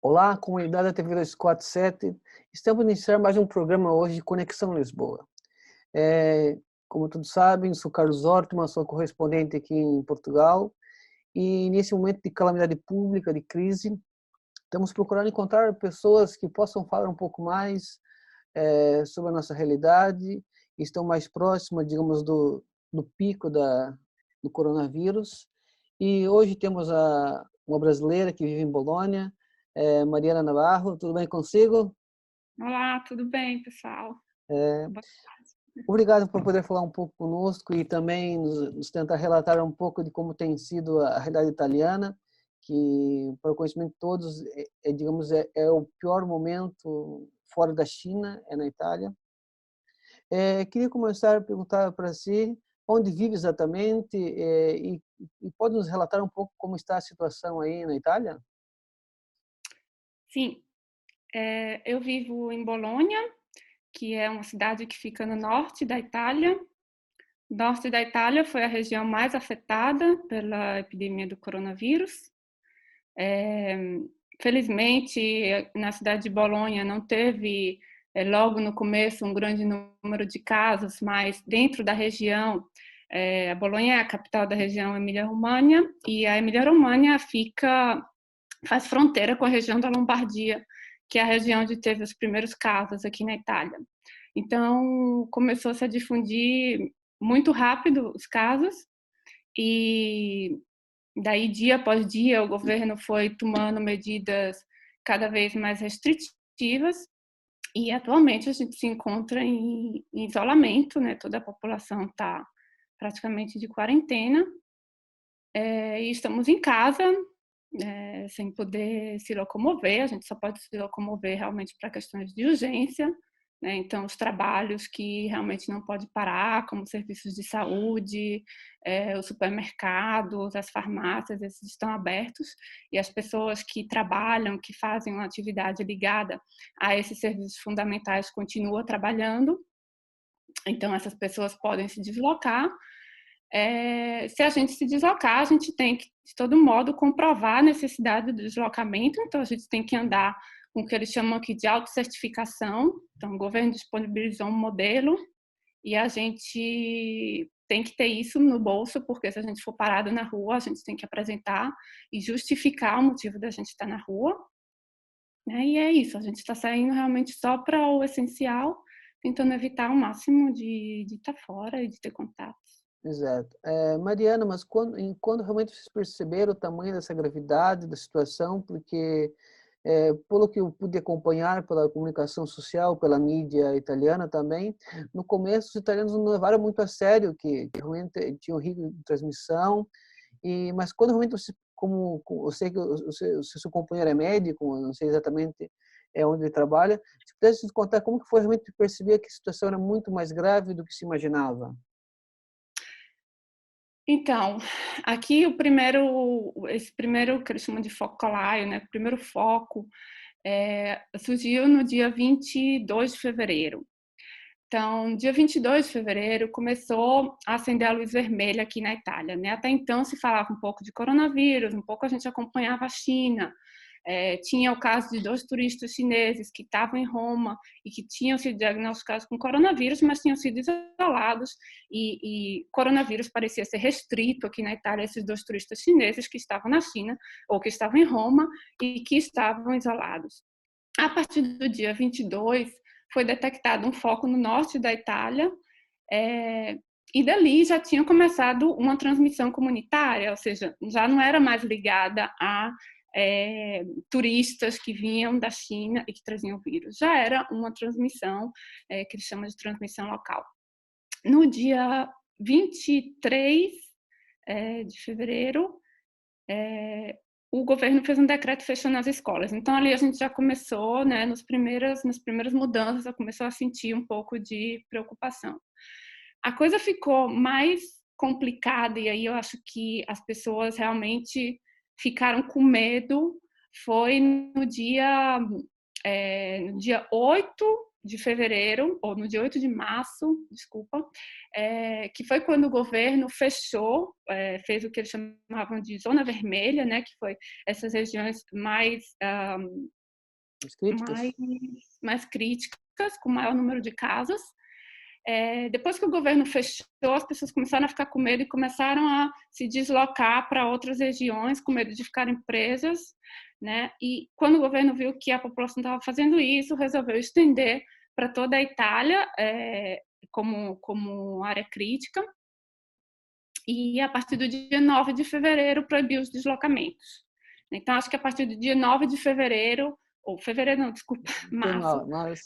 Olá, comunidade da TV 247. Estamos iniciando mais um programa hoje de Conexão Lisboa. Como todos sabem, sou Carlos Ortman, sou correspondente aqui em Portugal e nesse momento de calamidade pública, de crise, estamos procurando encontrar pessoas que possam falar um pouco mais sobre a nossa realidade, estão mais próximas, digamos, do pico do coronavírus. E hoje temos uma brasileira que vive em Bolônia, Mariana Navarro. Tudo bem consigo? Olá, tudo bem, pessoal? Boa tarde. Obrigado por poder falar um pouco conosco e também nos tentar relatar um pouco de como tem sido a realidade italiana, que, para o conhecimento de todos, digamos, é o pior momento fora da China, é na Itália. Queria começar a perguntar para si onde vive exatamente e pode nos relatar um pouco como está a situação aí na Itália? Sim, eu vivo em Bolonha, que é uma cidade que fica no norte da Itália. O norte da Itália foi a região mais afetada pela epidemia do coronavírus. Felizmente, na cidade de Bolonha não teve, logo no começo, um grande número de casos, mas dentro da região, a Bolonha é a capital da região Emília-Romagna, e a Emília-Romagna faz fronteira com a região da Lombardia, que é a região onde teve os primeiros casos aqui na Itália. Então, começou -se a difundir muito rápido os casos e daí, dia após dia, o governo foi tomando medidas cada vez mais restritivas e atualmente a gente se encontra em isolamento, né? Toda a população está praticamente de quarentena, e estamos em casa, sem poder se locomover. A gente só pode se locomover realmente para questões de urgência, né? Então, os trabalhos que realmente não pode parar, como serviços de saúde, os supermercados, as farmácias, esses estão abertos, e as pessoas que trabalham, que fazem uma atividade ligada a esses serviços fundamentais continuam trabalhando. Então, essas pessoas podem se deslocar. Se a gente se deslocar, a gente tem que, de todo modo, comprovar a necessidade do deslocamento. Então, a gente tem que andar com o que eles chamam aqui de autocertificação. Então, o governo disponibilizou um modelo e a gente tem que ter isso no bolso, porque se a gente for parado na rua, a gente tem que apresentar e justificar o motivo da gente estar na rua, né? E é isso, a gente está saindo realmente só para o essencial, tentando evitar o máximo de estar fora e de ter contatos. Exato. Mariana, mas quando realmente vocês perceberam o tamanho dessa gravidade da situação? Porque, pelo que eu pude acompanhar pela comunicação social, pela mídia italiana também, no começo os italianos não levaram muito a sério que realmente tinha um risco de transmissão, mas quando realmente você, eu sei que seu companheiro é médico, eu não sei exatamente onde ele trabalha, se pudesse nos contar como que foi realmente perceber que a situação era muito mais grave do que se imaginava? Então, aqui esse primeiro que eles chamam de focolaio, né, o primeiro foco, surgiu no dia 22 de fevereiro. Então, dia 22 de fevereiro começou a acender a luz vermelha aqui na Itália, né? Até então se falava um pouco de coronavírus, um pouco a gente acompanhava a China. Tinha o caso de 2 turistas chineses que estavam em Roma e que tinham sido diagnosticados com coronavírus, mas tinham sido isolados, e coronavírus parecia ser restrito aqui na Itália a esses 2 turistas chineses que estavam na China ou que estavam em Roma e que estavam isolados. A partir do dia 22, foi detectado um foco no norte da Itália, e dali já tinha começado uma transmissão comunitária, ou seja, já não era mais ligada a turistas que vinham da China e que traziam o vírus, já era uma transmissão que eles chamam de transmissão local. No dia 23 de fevereiro, o governo fez um decreto fechando as escolas. Então, ali a gente já começou, né, nas primeiras mudanças, já começou a sentir um pouco de preocupação. A coisa ficou mais complicada, e aí eu acho que as pessoas realmente ficaram com medo, foi no dia 8 de fevereiro, ou no dia 8 de março, desculpa, que foi quando o governo fechou, fez o que eles chamavam de zona vermelha, né, que foi essas regiões As críticas? mais críticas, com maior número de casos. Depois que o governo fechou, as pessoas começaram a ficar com medo e começaram a se deslocar para outras regiões, com medo de ficarem presas, né? E quando o governo viu que a população estava fazendo isso, resolveu estender para toda a Itália, como área crítica, e a partir do dia 9 de fevereiro proibiu os deslocamentos. Então, acho que a partir do dia 9 de fevereiro, ou fevereiro não, desculpa, março, Mas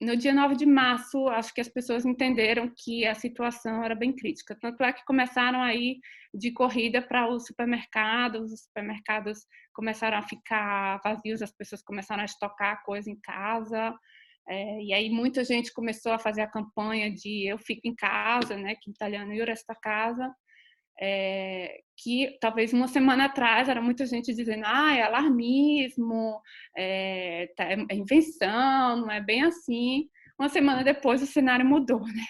no dia 9 de março, acho que as pessoas entenderam que a situação era bem crítica. Tanto é que começaram a ir de corrida para os supermercados começaram a ficar vazios, as pessoas começaram a estocar coisa em casa. E aí muita gente começou a fazer a campanha de eu fico em casa, né, que em italiano io resto a casa, que talvez uma semana atrás era muita gente dizendo é alarmismo, é invenção, não é bem assim. Uma semana depois o cenário mudou, né?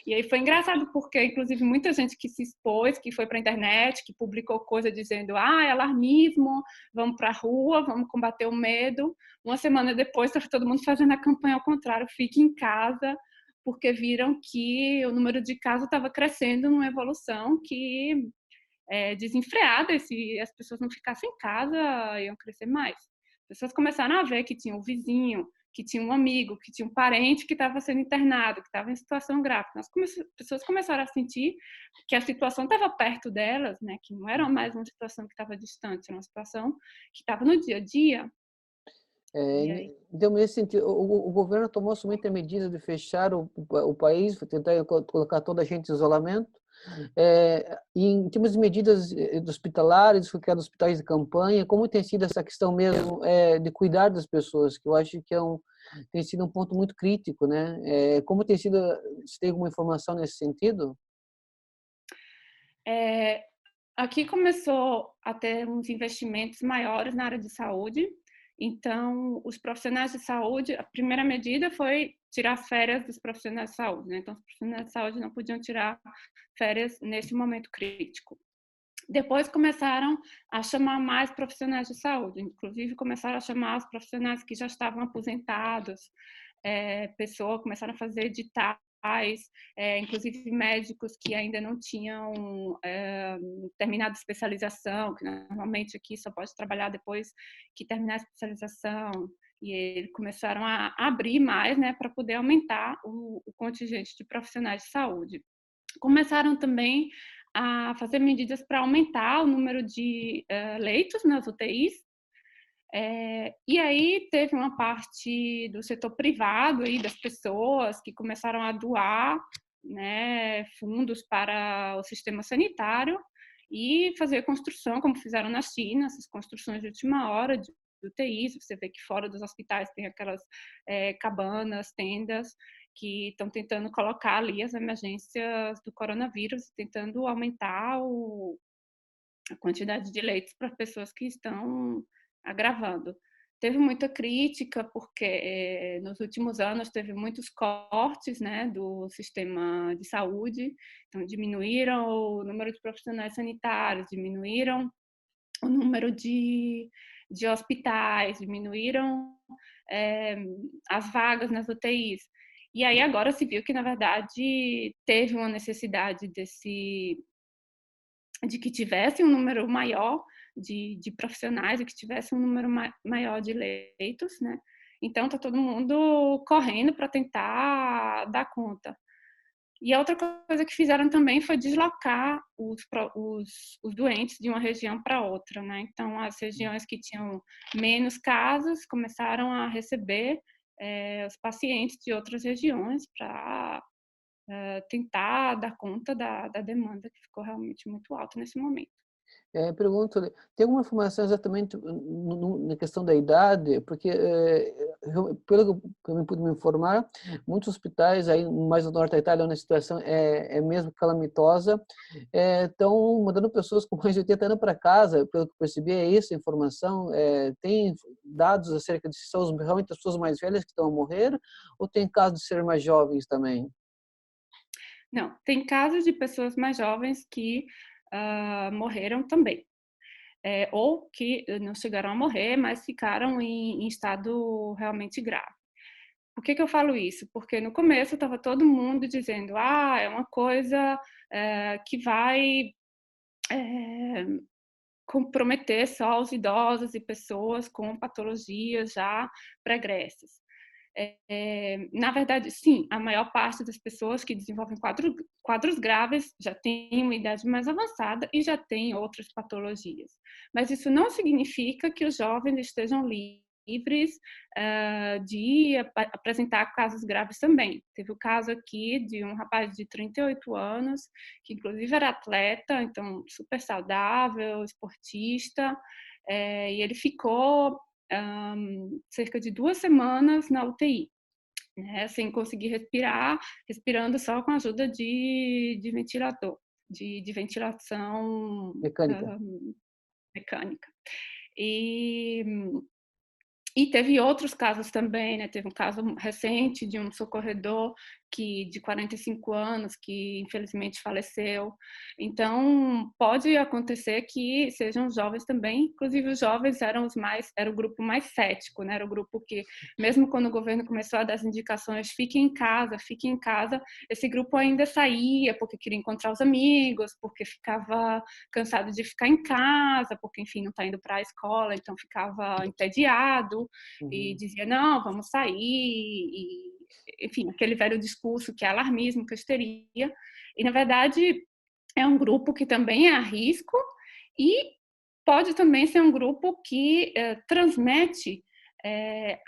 E aí foi engraçado porque, inclusive, muita gente que se expôs, que foi para a internet, que publicou coisa dizendo é alarmismo, vamos para a rua, vamos combater o medo. Uma semana depois estava todo mundo fazendo a campanha ao contrário, fique em casa, porque viram que o número de casos estava crescendo numa evolução que desenfreada, se as pessoas não ficassem em casa, iam crescer mais. As pessoas começaram a ver que tinha um vizinho, que tinha um amigo, que tinha um parente que estava sendo internado, que estava em situação grave. As pessoas começaram a sentir que a situação estava perto delas, né? Que não era mais uma situação que estava distante, era uma situação que estava no dia a dia. Então, nesse sentido, o governo tomou somente a medida de fechar o país, tentar colocar toda a gente em isolamento. E em termos de medidas hospitalares, criar hospitais de campanha, como tem sido essa questão mesmo de cuidar das pessoas, que eu acho que tem sido um ponto muito crítico, né? Como tem sido, você tem alguma informação nesse sentido? Aqui começou a ter uns investimentos maiores na área de saúde. Então, os profissionais de saúde, a primeira medida foi tirar as férias dos profissionais de saúde, né? Então, os profissionais de saúde não podiam tirar férias nesse momento crítico. Depois começaram a chamar mais profissionais de saúde, inclusive começaram a chamar os profissionais que já estavam aposentados, começaram a fazer editais, inclusive médicos que ainda não tinham terminado a especialização, que normalmente aqui só pode trabalhar depois que terminar a especialização, e eles começaram a abrir mais, né, para poder aumentar o contingente de profissionais de saúde. Começaram também a fazer medidas para aumentar o número de leitos nas UTIs. E aí teve uma parte do setor privado aí, das pessoas que começaram a doar, né, fundos para o sistema sanitário e fazer construção, como fizeram na China, essas construções de última hora de UTIs. Você vê que fora dos hospitais tem aquelas cabanas, tendas, que estão tentando colocar ali as emergências do coronavírus, tentando aumentar a quantidade de leitos para pessoas que estão agravando. Teve muita crítica, porque nos últimos anos teve muitos cortes, né, do sistema de saúde, então diminuíram o número de profissionais sanitários, diminuíram o número de hospitais, diminuíram as vagas nas UTIs. E aí agora se viu que, na verdade, teve uma necessidade de que tivesse um número maior de profissionais e que tivesse um número maior de leitos, né? Então, está todo mundo correndo para tentar dar conta. E a outra coisa que fizeram também foi deslocar os doentes de uma região para outra, né? Então, as regiões que tinham menos casos começaram a receber os pacientes de outras regiões para tentar dar conta da demanda, que ficou realmente muito alta nesse momento. Pergunto, tem alguma informação exatamente na questão da idade? Porque pelo que eu me pude me informar, muitos hospitais aí mais no norte da Itália, onde a situação é mesmo calamitosa, estão mandando pessoas com mais de 80 anos para casa. Pelo que eu percebi, é isso a informação. Tem dados acerca de se são realmente as pessoas mais velhas que estão a morrer, ou tem casos de ser mais jovens também? Não, tem casos de pessoas mais jovens que morreram também. Ou que não chegaram a morrer, mas ficaram em estado realmente grave. Por que eu falo isso? Porque no começo estava todo mundo dizendo, é uma coisa que vai comprometer só os idosos e pessoas com patologias já pregressas. Na verdade, sim, a maior parte das pessoas que desenvolvem quadros graves já tem uma idade mais avançada e já tem outras patologias. Mas isso não significa que os jovens estejam livres de apresentar casos graves também. Teve o caso aqui de um rapaz de 38 anos, que inclusive era atleta, então super saudável, esportista, e ele ficou cerca de 2 semanas na UTI, né, sem conseguir respirar, respirando só com a ajuda de ventilador, de ventilação Mecânica. mecânica. E teve outros casos também, né? Teve um caso recente de um socorredor de 45 anos que infelizmente faleceu. Então, pode acontecer que sejam jovens também, inclusive os jovens era o grupo mais cético, né? Era o grupo que, mesmo quando o governo começou a dar as indicações, fique em casa, esse grupo ainda saía porque queria encontrar os amigos, porque ficava cansado de ficar em casa, porque, enfim, não está indo para a escola, então ficava entediado e dizia, não, vamos sair, e, enfim, aquele velho discurso que é alarmismo, que é histeria. E, na verdade, é um grupo que também é a risco e pode também ser um grupo que transmite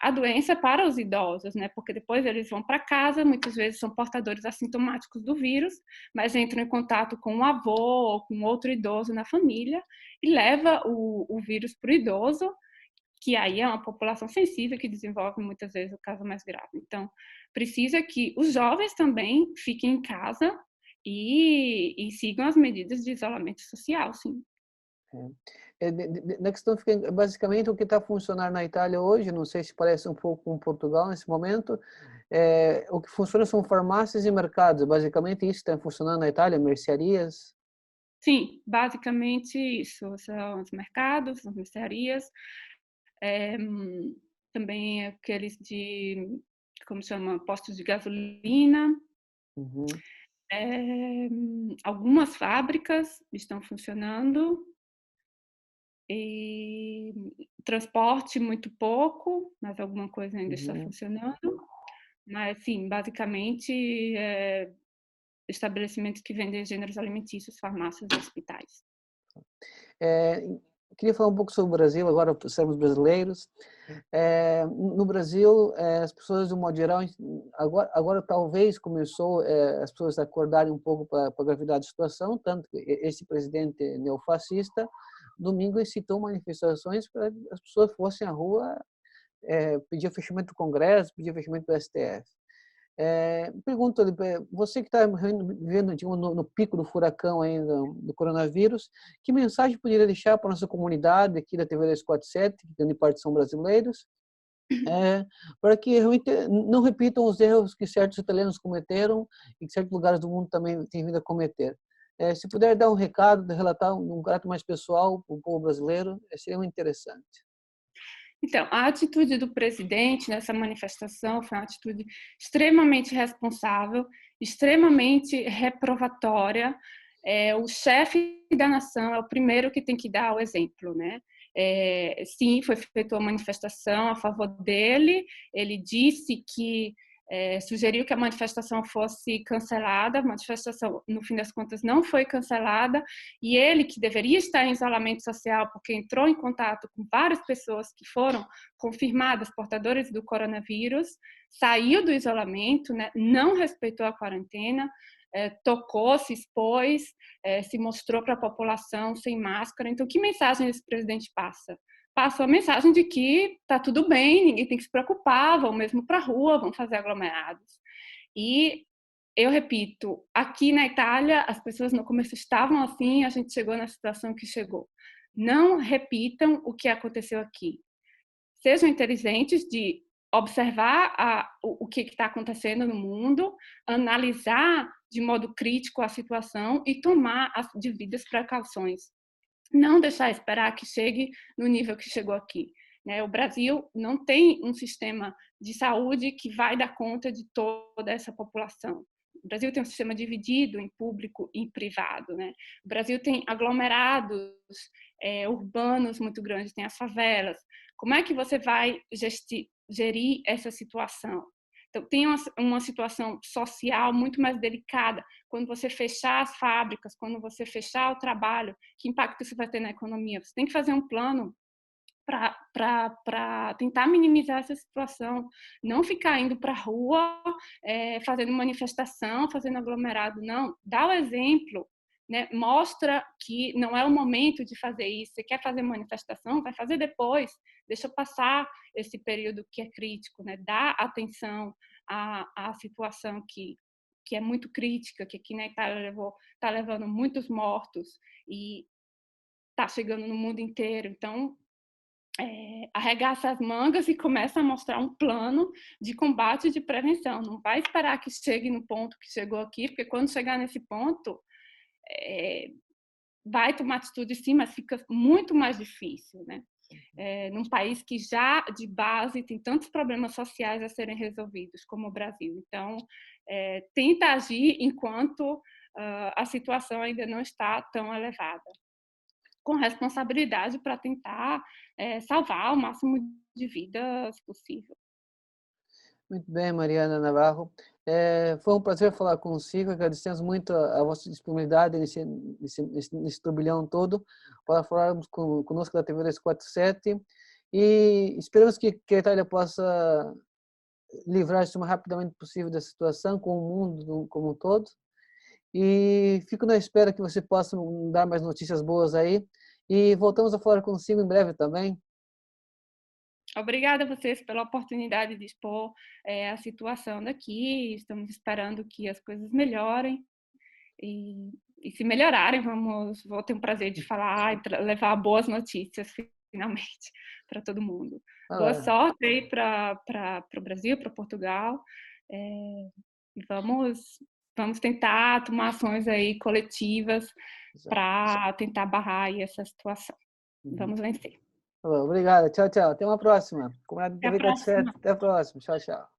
a doença para os idosos, né? Porque depois eles vão para casa, muitas vezes são portadores assintomáticos do vírus, mas entram em contato com um avô ou com outro idoso na família e leva o vírus para o idoso, que aí é uma população sensível que desenvolve muitas vezes o caso mais grave. Então, precisa que os jovens também fiquem em casa e sigam as medidas de isolamento social, sim. Na questão fica basicamente o que está funcionando na Itália hoje, não sei se parece um pouco com Portugal nesse momento, o que funciona são farmácias e mercados, basicamente isso está funcionando na Itália, mercearias? Sim, basicamente isso, são os mercados, as mercearias, também aqueles como chama, postos de gasolina, Uhum. algumas fábricas estão funcionando, e transporte muito pouco, mas alguma coisa ainda está Uhum. funcionando. Mas, sim, basicamente, estabelecimentos que vendem gêneros alimentícios, farmácias e hospitais. Queria falar um pouco sobre o Brasil, agora somos brasileiros. No Brasil, as pessoas, de um modo geral, agora talvez começou as pessoas a acordarem um pouco para a gravidade da situação, tanto que esse presidente neofascista, domingo, incitou manifestações para que as pessoas fossem à rua pedir o fechamento do Congresso, pedir o fechamento do STF. Pergunto, você que está vivendo no pico do furacão ainda do coronavírus, que mensagem poderia deixar para a nossa comunidade aqui da TV 247, que grande parte são brasileiros, para que realmente não repitam os erros que certos italianos cometeram e que certos lugares do mundo também têm vindo a cometer? Se puder dar um recado, relatar um caráter mais pessoal para o povo brasileiro, seria muito interessante. Então, a atitude do presidente nessa manifestação foi uma atitude extremamente responsável, extremamente reprovatória. O chefe da nação é o primeiro que tem que dar o exemplo, né? Sim, foi feita uma manifestação a favor dele. Ele disse que sugeriu que a manifestação fosse cancelada. A manifestação, no fim das contas, não foi cancelada, e ele, que deveria estar em isolamento social porque entrou em contato com várias pessoas que foram confirmadas portadoras do coronavírus, saiu do isolamento, né? Não respeitou a quarentena, tocou, se expôs, se mostrou para a população sem máscara. Então, que mensagem esse presidente passa? passou a mensagem de que está tudo bem, ninguém tem que se preocupar, vão mesmo para a rua, vão fazer aglomerados. E eu repito, aqui na Itália, as pessoas no começo estavam assim, a gente chegou na situação que chegou. Não repitam o que aconteceu aqui. Sejam inteligentes de observar o que está acontecendo no mundo, analisar de modo crítico a situação e tomar as devidas precauções. Não deixar esperar que chegue no nível que chegou aqui. O Brasil não tem um sistema de saúde que vai dar conta de toda essa população. O Brasil tem um sistema dividido em público e privado. O Brasil tem aglomerados urbanos muito grandes, tem as favelas. Como é que você vai gerir essa situação? Então, tem uma situação social muito mais delicada. Quando você fechar as fábricas, quando você fechar o trabalho, que impacto isso vai ter na economia? Você tem que fazer um plano para tentar minimizar essa situação. Não ficar indo para a rua, fazendo manifestação, fazendo aglomerado. Não, dá o exemplo. Mostra que não é o momento de fazer isso. Você quer fazer manifestação? Vai fazer depois. Deixa passar esse período que é crítico. Dá atenção à situação que é muito crítica, que aqui na Itália está levando muitos mortos e está chegando no mundo inteiro. Então, arregaça as mangas e começa a mostrar um plano de combate e de prevenção. Não vai esperar que chegue no ponto que chegou aqui, porque quando chegar nesse ponto, vai tomar atitude sim, mas fica muito mais difícil, num país que já de base tem tantos problemas sociais a serem resolvidos como o Brasil. Então, tenta agir enquanto a situação ainda não está tão elevada, com responsabilidade para tentar salvar o máximo de vidas possível. Muito bem, Mariana Navarro. Foi um prazer falar consigo. Agradecemos muito a vossa disponibilidade nesse turbilhão todo para falarmos conosco da TV 247 e esperamos que a Itália possa livrar-se o mais rapidamente possível da situação, com o mundo como um todo. E fico na espera que você possa dar mais notícias boas aí. E voltamos a falar consigo em breve também. Obrigada a vocês pela oportunidade de expor a situação daqui. Estamos esperando que as coisas melhorem. E se melhorarem, vou ter o prazer de falar e levar boas notícias, finalmente, para todo mundo. Boa sorte aí para o Brasil, para Portugal. E vamos tentar tomar ações aí coletivas para tentar barrar aí essa situação. Vamos vencer. Obrigado. Tchau, tchau. Até uma próxima. Comunidade Até a próxima. Até a próxima. Tchau, tchau.